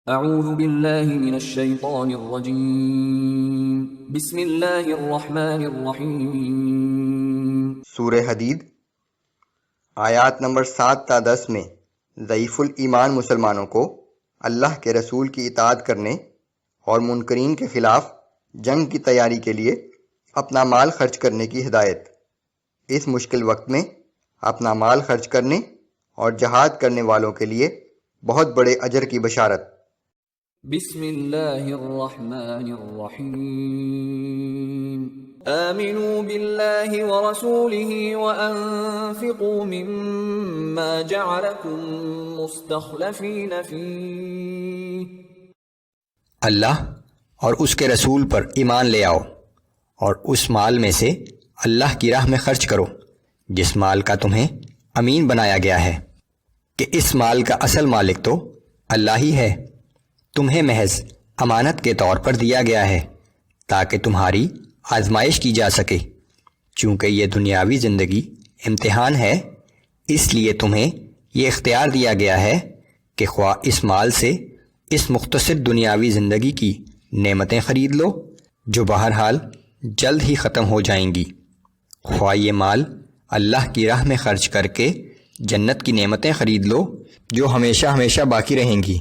اعوذ باللہ من الشیطان الرجیم بسم اللہ الرحمن الرحیم۔ سورہ حدید آیات نمبر 7 تا 10 میں ضعیف الایمان مسلمانوں کو اللہ کے رسول کی اطاعت کرنے اور منکرین کے خلاف جنگ کی تیاری کے لیے اپنا مال خرچ کرنے کی ہدایت۔ اس مشکل وقت میں اپنا مال خرچ کرنے اور جہاد کرنے والوں کے لیے بہت بڑے اجر کی بشارت۔ بسم اللہ الرحمن الرحیم۔ آمنوا باللہ ورسولہ وانفقوا مما جعلکم مستخلفین فیہ۔ اللہ اور اس کے رسول پر ایمان لے آؤ اور اس مال میں سے اللہ کی راہ میں خرچ کرو جس مال کا تمہیں امین بنایا گیا ہے، کہ اس مال کا اصل مالک تو اللہ ہی ہے، تمہیں محض امانت کے طور پر دیا گیا ہے تاکہ تمہاری آزمائش کی جا سکے۔ چونکہ یہ دنیاوی زندگی امتحان ہے، اس لیے تمہیں یہ اختیار دیا گیا ہے کہ خواہ اس مال سے اس مختصر دنیاوی زندگی کی نعمتیں خرید لو جو بہرحال جلد ہی ختم ہو جائیں گی، خواہ یہ مال اللہ کی راہ میں خرچ کر کے جنت کی نعمتیں خرید لو جو ہمیشہ ہمیشہ باقی رہیں گی۔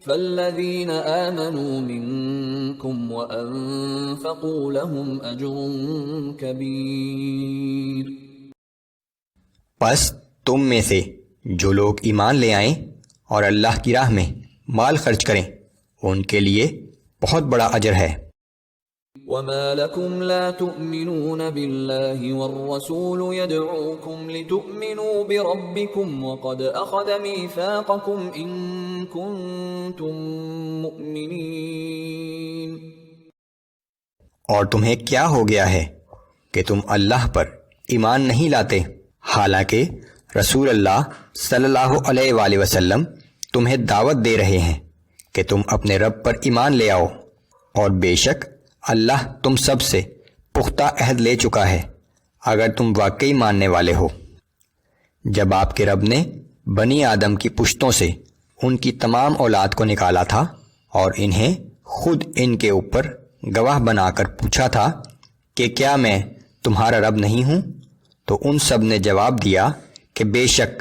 فالذین آمنوا منکم وانفقوا لهم اجر کبیر۔ پس تم میں سے جو لوگ ایمان لے آئیں اور اللہ کی راہ میں مال خرچ کریں ان کے لیے بہت بڑا اجر ہے۔ وما لكم لا تؤمنون بالله والرسول يدعوكم لتؤمنوا بربكم وقد أخذ ميثاقكم إن كنتم مؤمنين۔ اور تمہیں کیا ہو گیا ہے کہ تم اللہ پر ایمان نہیں لاتے حالانکہ رسول اللہ صلی اللہ علیہ وآلہ وسلم تمہیں دعوت دے رہے ہیں کہ تم اپنے رب پر ایمان لے آؤ، اور بے شک اللہ تم سب سے پختہ عہد لے چکا ہے اگر تم واقعی ماننے والے ہو۔ جب آپ کے رب نے بنی آدم کی پشتوں سے ان کی تمام اولاد کو نکالا تھا اور انہیں خود ان کے اوپر گواہ بنا کر پوچھا تھا کہ کیا میں تمہارا رب نہیں ہوں، تو ان سب نے جواب دیا کہ بے شک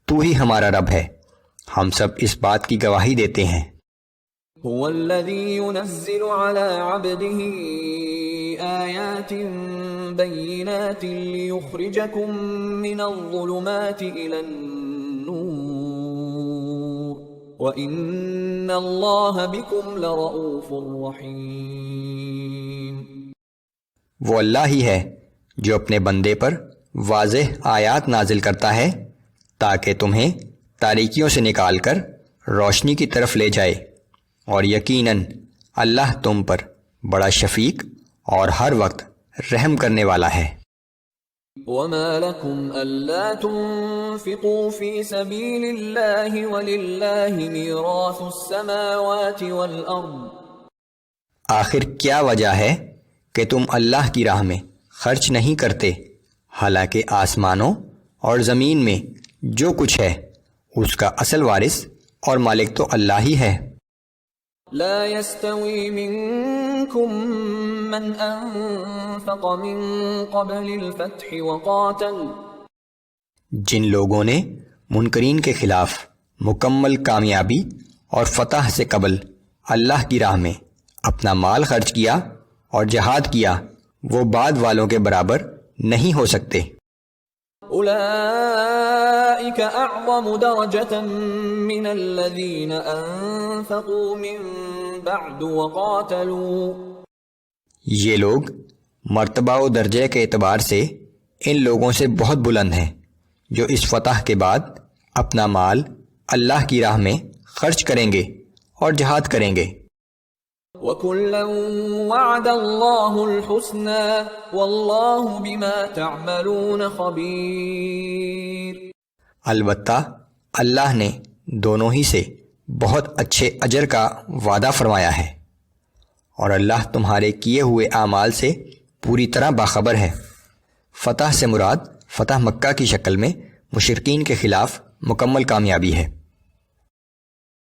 تو ہی ہمارا رب ہے، ہم سب اس بات کی گواہی دیتے ہیں۔ هو الذي ينزل على عبده آيات بينات ليخرجكم من الظلمات إلى النور وإن الله بكم لرؤوف رحيم۔ وہ اللہ ہی ہے جو اپنے بندے پر واضح آیات نازل کرتا ہے تاکہ تمہیں تاریکیوں سے نکال کر روشنی کی طرف لے جائے، اور یقیناً اللہ تم پر بڑا شفیق اور ہر وقت رحم کرنے والا ہے۔ وما لكم ألا تنفقوا في سبيل الله ولله ميراث السماوات والأرض۔ آخر کیا وجہ ہے کہ تم اللہ کی راہ میں خرچ نہیں کرتے حالانکہ آسمانوں اور زمین میں جو کچھ ہے اس کا اصل وارث اور مالک تو اللہ ہی ہے۔ لا يستوي منكم من أنفق من قبل الفتح وقاتل۔ جن لوگوں نے منکرین کے خلاف مکمل کامیابی اور فتح سے قبل اللہ کی راہ میں اپنا مال خرچ کیا اور جہاد کیا وہ بعد والوں کے برابر نہیں ہو سکتے۔ اولئک اعظم درجة من الذین انفقوا من بعد وقاتلوا۔ یہ لوگ مرتبہ و درجے کے اعتبار سے ان لوگوں سے بہت بلند ہیں جو اس فتح کے بعد اپنا مال اللہ کی راہ میں خرچ کریں گے اور جہاد کریں گے۔ وَكُلًّا وَعَدَ اللَّهُ الْحُسْنَى وَاللَّهُ بِمَا تَعْمَلُونَ خَبِيرٌ۔ البتہ اللہ نے دونوں ہی سے بہت اچھے اجر کا وعدہ فرمایا ہے، اور اللہ تمہارے کیے ہوئے اعمال سے پوری طرح باخبر ہے۔ فتح سے مراد فتح مکہ کی شکل میں مشرکین کے خلاف مکمل کامیابی ہے۔